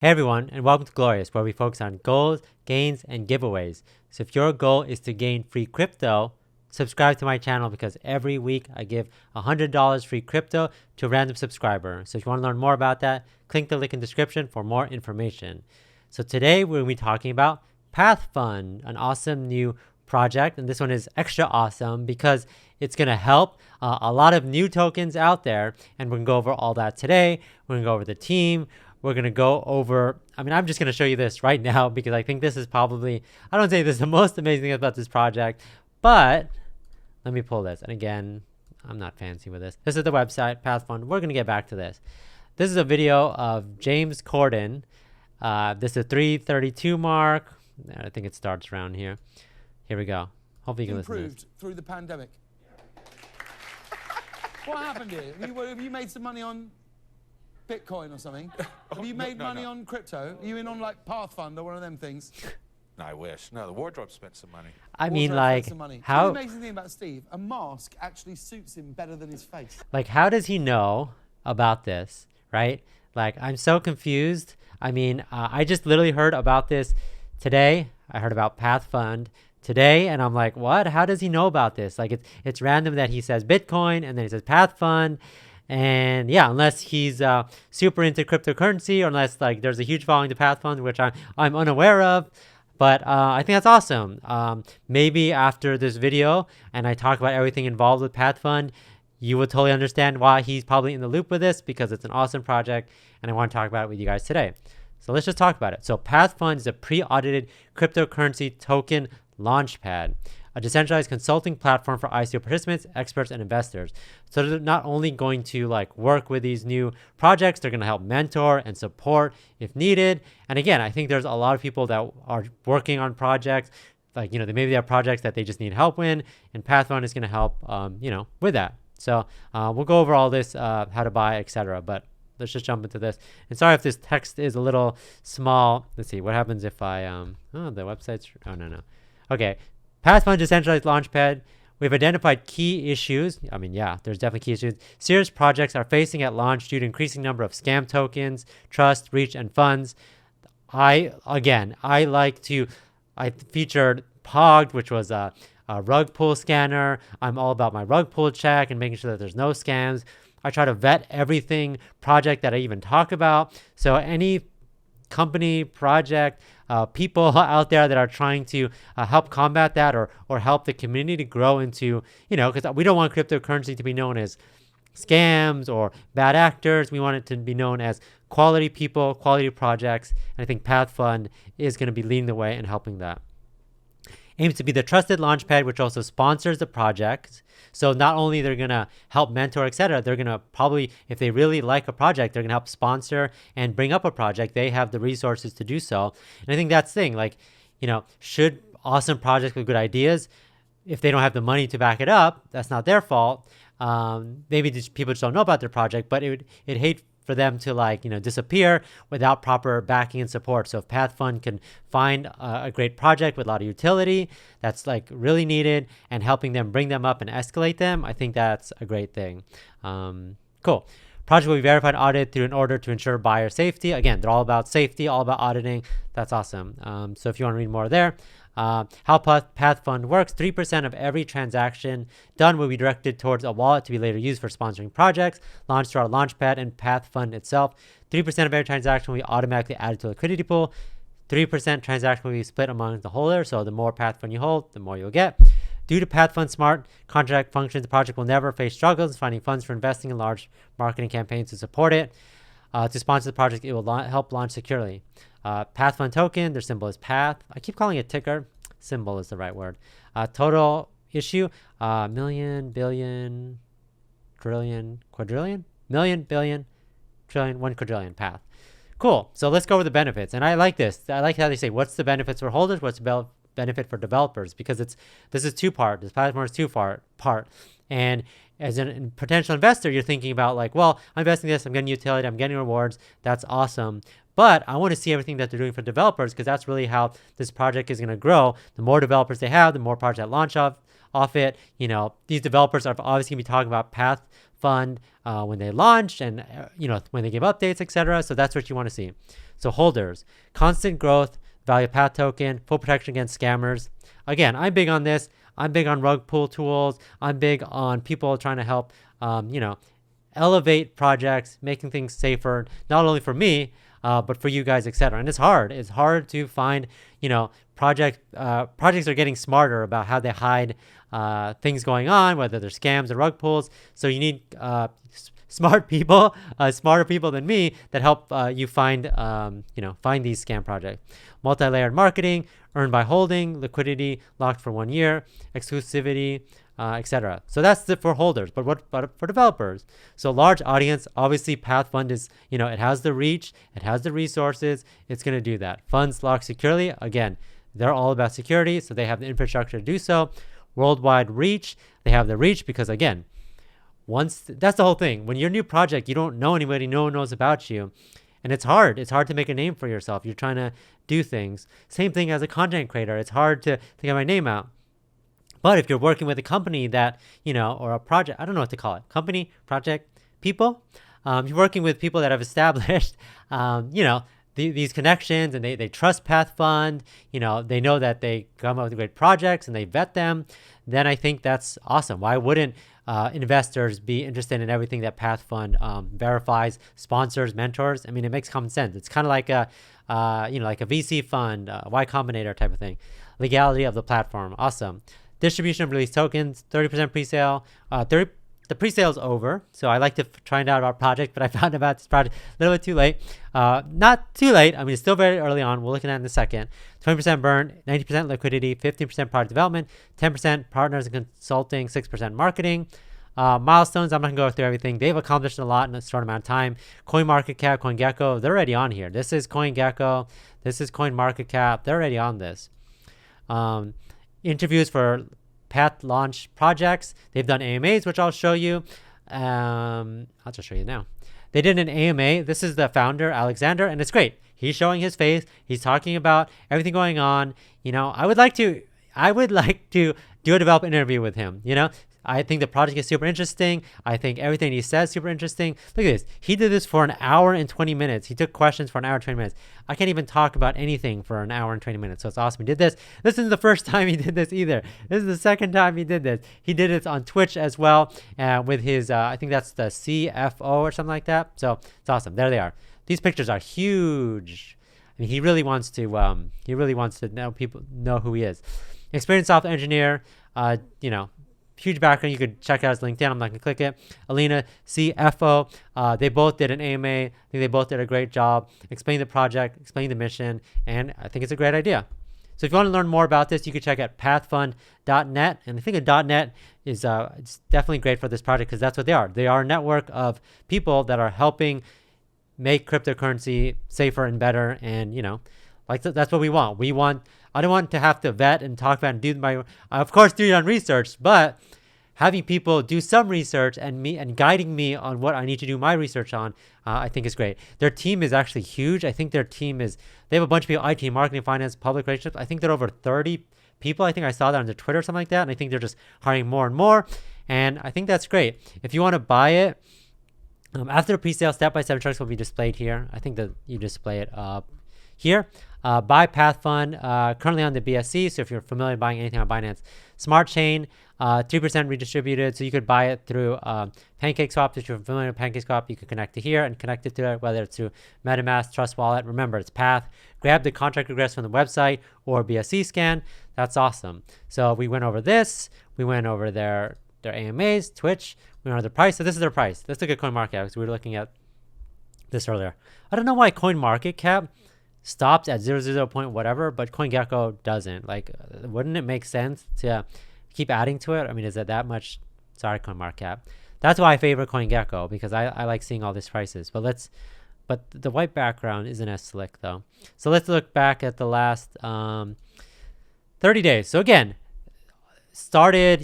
Hey everyone, and welcome to Goalorious, where we focus on goals, gains, and giveaways. So if your goal is to gain free crypto, subscribe to my channel because every week I give $100 free crypto to a random subscriber. So if you want to learn more about that, click the link in the description for more information. So today we're going to be talking about PathFund, an awesome new project, and this one is extra awesome because it's going to help a lot of new tokens out there, and we're going to go over all that today. We're going to go over the team. We're going to go over, I'm just going to show you this right now because I think this is probably, I don't say this is the most amazing thing about this project, but let me pull this. And again, I'm not fancy with this. This is the website, PathFund. We're going to get back to this. This is a video of James Corden. This is a 332 mark. I think it starts around here. Here we go. Hopefully you can listen to this. Improved through the pandemic. What happened here? Have you made some money on Bitcoin or something? Have you made money on crypto? Are you in on like PathFund or one of them things? No, I wish. No, the wardrobe spent some money. I mean, like, how... The amazing thing about Steve, a mask actually suits him better than his face. Like, how does he know about this, right? Like, I'm so confused. I mean, I just literally heard about this today. I heard about PathFund today, and I'm like, what? How does he know about this? Like, it's random that he says Bitcoin, and then he says PathFund. And yeah, unless he's super into cryptocurrency, or unless like there's a huge following to PathFund, which I'm unaware of. But I think that's awesome. Maybe after this video and I talk about everything involved with PathFund, you will totally understand why he's probably in the loop with this, because it's an awesome project and I want to talk about it with you guys today. So let's just talk about it. So PathFund is a pre-audited cryptocurrency token launchpad, a decentralized consulting platform for ICO participants, experts, and investors. So they're not only going to like work with these new projects, they're going to help mentor and support if needed. And again, I think there's a lot of people that are working on projects, like, maybe they have projects that they just need help in, and PathFund is going to help, with that. So we'll go over all this, how to buy, etc. But let's just jump into this. And sorry if this text is a little small. Let's see what happens if I, the website's, no. Okay. PathFund decentralized launchpad. We've identified key issues. There's definitely key issues serious projects are facing at launch due to increasing number of scam tokens, trust, reach, and funds. I featured Pogged, which was a rug pull scanner. I'm all about my rug pull check and making sure that there's no scams. I try to vet everything project that I even talk about. So any company, project, people out there that are trying to help combat that or help the community to grow into, because we don't want cryptocurrency to be known as scams or bad actors. We want it to be known as quality people, quality projects. And I think PathFund is going to be leading the way and helping that. Aims to be the trusted launchpad, which also sponsors the project. So not only they're going to help mentor, etc., they're going to probably, if they really like a project, they're going to help sponsor and bring up a project. They have the resources to do so. And I think that's the thing, like, should awesome projects with good ideas, if they don't have the money to back it up, that's not their fault. Maybe people just don't know about their project, but it'd hate for them to disappear without proper backing and support. So if PathFund can find a great project with a lot of utility that's really needed and helping them bring them up and escalate them, I think that's a great thing. Cool. Project will be verified and audited in order to ensure buyer safety. Again, they're all about safety, all about auditing. That's awesome. So if you want to read more there. How PathFund works: 3% of every transaction done will be directed towards a wallet to be later used for sponsoring projects launched through our launchpad and PathFund itself. 3% of every transaction will be automatically added to a liquidity pool. 3% transaction will be split among the holders. So the more PathFund you hold, the more you'll get. Due to PathFund's smart contract functions, the project will never face struggles finding funds for investing in large marketing campaigns to support it. To sponsor the project, it will help launch securely. PathFund token, their symbol is Path. I keep calling it ticker. Symbol is the right word. Total issue, million, billion, trillion, quadrillion, million, billion, trillion, 1 quadrillion, Path. Cool. So let's go over the benefits. And I like this. I like how they say, what's the benefits for holders? What's the benefit for developers? Because this is two-part. This platform is two-part. And as a potential investor, you're thinking about well, I'm investing in this, I'm getting utility, I'm getting rewards. That's awesome. But I want to see everything that they're doing for developers, because that's really how this project is going to grow. The more developers they have, the more projects that launch off it. These developers are obviously going to be talking about fund when they launch and when they give updates, etc. So that's what you want to see. So holders, constant growth, value path token, full protection against scammers. Again, I'm big on this. I'm big on rug pull tools. I'm big on people trying to help, elevate projects, making things safer, not only for me, but for you guys, etc. And it's hard. It's hard to find, projects are getting smarter about how they hide things going on, whether they're scams or rug pulls. So you need smart people, smarter people than me that help you find these scam projects. Multi-layered marketing, earned by holding, liquidity locked for 1 year, exclusivity, etc. So that's it for holders. But what for developers? So large audience, obviously PathFund is, it has the reach, it has the resources, it's going to do that. Funds locked securely, again, they're all about security, so they have the infrastructure to do so. Worldwide reach, they have the reach because, again, that's the whole thing. When you're a new project, you don't know anybody, no one knows about you. And it's hard to make a name for yourself. You're trying to do things. Same thing as a content creator. It's hard to get my name out. But if you're working with a company that, or a project, I don't know what to call it, company, project, people, you're working with people that have established, these connections, and they trust PathFund, they know that they come up with great projects and they vet them, then I think that's awesome. Why wouldn't investors be interested in everything that PathFund verifies, sponsors, mentors? I mean, it makes common sense. It's kind of like a VC fund, Y Combinator type of thing. Legality of the platform, awesome. Distribution of release tokens, 30% pre-sale. The pre-sale is over, so I like to find out about project, but I found about this project a little bit too late. Not too late. I mean, it's still very early on. We'll look at that in a second. 20% burn, 90% liquidity, 15% product development, 10% partners and consulting, 6% marketing. Milestones, I'm not going to go through everything. They've accomplished a lot in a short amount of time. CoinMarketCap, CoinGecko, they're already on here. This is CoinGecko. This is CoinMarketCap. They're already on this. Interviews for Path launch projects. They've done AMAs, which I'll show you. I'll just show you now. They did an AMA. This is the founder, Alexander, and it's great. He's showing his face. He's talking about everything going on. I would like to do a developer interview with him. I think the project is super interesting. I think everything he says is super interesting. Look at this. He did this for 1 hour and 20 minutes. He took questions for 1 hour and 20 minutes. I can't even talk about anything for 1 hour and 20 minutes. So it's awesome. He did this. This isn't the first time he did this either. This is the second time he did this. He did it on Twitch as well with his, I think that's the CFO or something like that. So it's awesome. There they are. These pictures are huge. I mean, he really wants to know who he is. Experienced software engineer, huge background. You could check out his LinkedIn. I'm not going to click it. Alina, CFO. They both did an AMA. I think they both did a great job. Explain the project, explain the mission, and I think it's a great idea. So if you want to learn more about this, you can check out pathfund.net. And I think a .net is it's definitely great for this project because that's what they are. They are a network of people that are helping make cryptocurrency safer and better. And, that's what we want. I don't want to have to vet and talk about and do of course, do your own research, but having people do some research and guiding me on what I need to do my research on, I think is great. Their team is actually huge. I think they have a bunch of people, IT, marketing, finance, public relations. I think they're over 30 people. I think I saw that on their Twitter or something like that. And I think they're just hiring more and more. And I think that's great. If you want to buy it, after the pre-sale, step-by-step instructions will be displayed here. I think that you display it here. Buy PathFund, currently on the BSC. So if you're familiar with buying anything on Binance Smart Chain, 3% redistributed. So you could buy it through PancakeSwap. If you're familiar with PancakeSwap, you could connect it here and connect it to it, whether it's through MetaMask, Trust Wallet. Remember, it's Path. Grab the contract regress from the website or BSC scan. That's awesome. So we went over this. We went over their AMAs, Twitch. We went over the price. So this is their price. Let's look at CoinMarketCap because we were looking at this earlier. I don't know why CoinMarketCap stops at 00 point whatever, but CoinGecko doesn't. Wouldn't it make sense to keep adding to it? I mean, is it that much? Sorry, CoinMarketCap. That's why I favor CoinGecko because I like seeing all these prices. But the white background isn't as slick though. So let's look back at the last 30 days. So again, started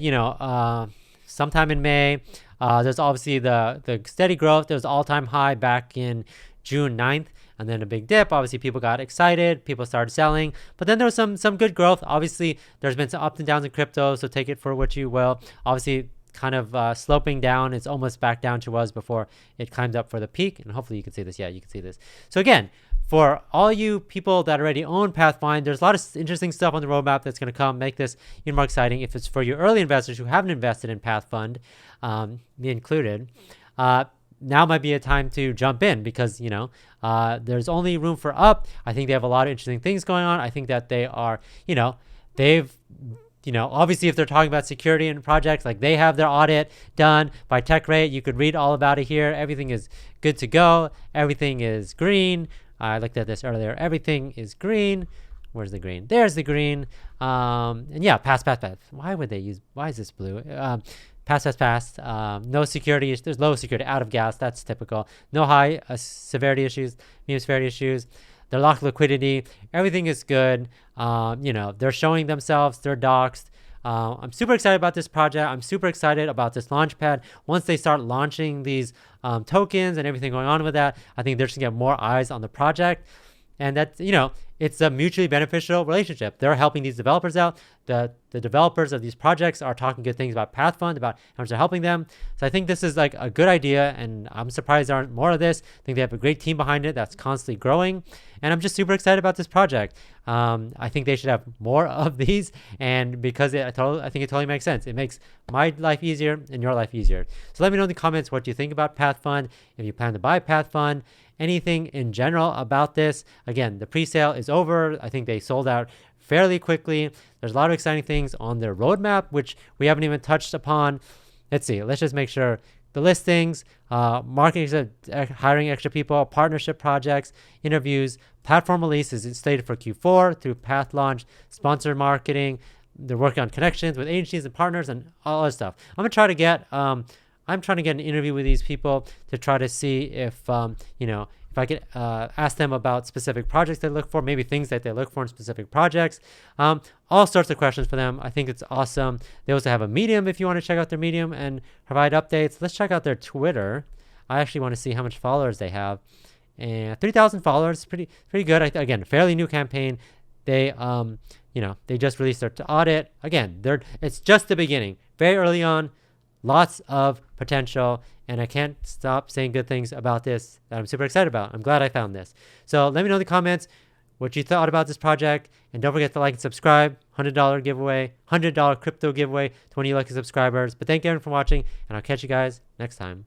sometime in May. There's obviously the steady growth. There was all-time high back in June 9th. And then a big dip. Obviously, people got excited. People started selling. But then there was some good growth. Obviously, there's been some ups and downs in crypto, so take it for what you will. Obviously, kind of sloping down. It's almost back down to was before it climbed up for the peak. And hopefully you can see this. Yeah, you can see this. So again, for all you people that already own PathFund, there's a lot of interesting stuff on the roadmap that's going to come, make this even more exciting. If it's for your early investors who haven't invested in PathFund, me included, now might be a time to jump in because, there's only room for up. I think they have a lot of interesting things going on. I think that they are, obviously if they're talking about security and projects, like they have their audit done by TechRate. You could read all about it here. Everything is good to go. Everything is green. I looked at this earlier. Everything is green. Where's the green? There's the green. And yeah, pass. Why is this blue? Pass. No security. There's low security, out of gas. That's typical. No high severity issues, medium severity issues. They're locked liquidity. Everything is good. They're showing themselves. They're doxed. I'm super excited about this project. I'm super excited about this launchpad. Once they start launching these tokens and everything going on with that, I think they're just gonna get more eyes on the project. And that, it's a mutually beneficial relationship. They're helping these developers out. The developers of these projects are talking good things about PathFund, about how much they're helping them. So I think this is like a good idea, and I'm surprised there aren't more of this. I think they have a great team behind it that's constantly growing, and I'm just super excited about this project. I think they should have more of these, and because I think it totally makes sense. It makes my life easier and your life easier. So let me know in the comments what you think about PathFund, if you plan to buy PathFund, anything in general about this. Again, the pre-sale is over. I think they sold out fairly quickly. There's a lot of exciting things on their roadmap, which we haven't even touched upon. Let's see. Let's just make sure the listings, marketing, hiring extra people, partnership projects, interviews, platform release is slated for Q4 through Path Launch, sponsored marketing. They're working on connections with agencies and partners and all other stuff. I'm trying to get an interview with these people to try to see if if I could ask them about specific projects they look for, maybe things that they look for in specific projects, all sorts of questions for them. I think it's awesome. They also have a Medium if you want to check out their Medium and provide updates. Let's check out their Twitter. I actually want to see how much followers they have. And 3,000 followers, pretty good. Again, fairly new campaign. They they just released their audit. Again, it's just the beginning. Very early on. Lots of potential, and I can't stop saying good things about this that I'm super excited about. I'm glad I found this. So let me know in the comments what you thought about this project, and don't forget to like and subscribe. $100 giveaway, $100 crypto giveaway to 20 lucky subscribers. But thank you everyone for watching, and I'll catch you guys next time.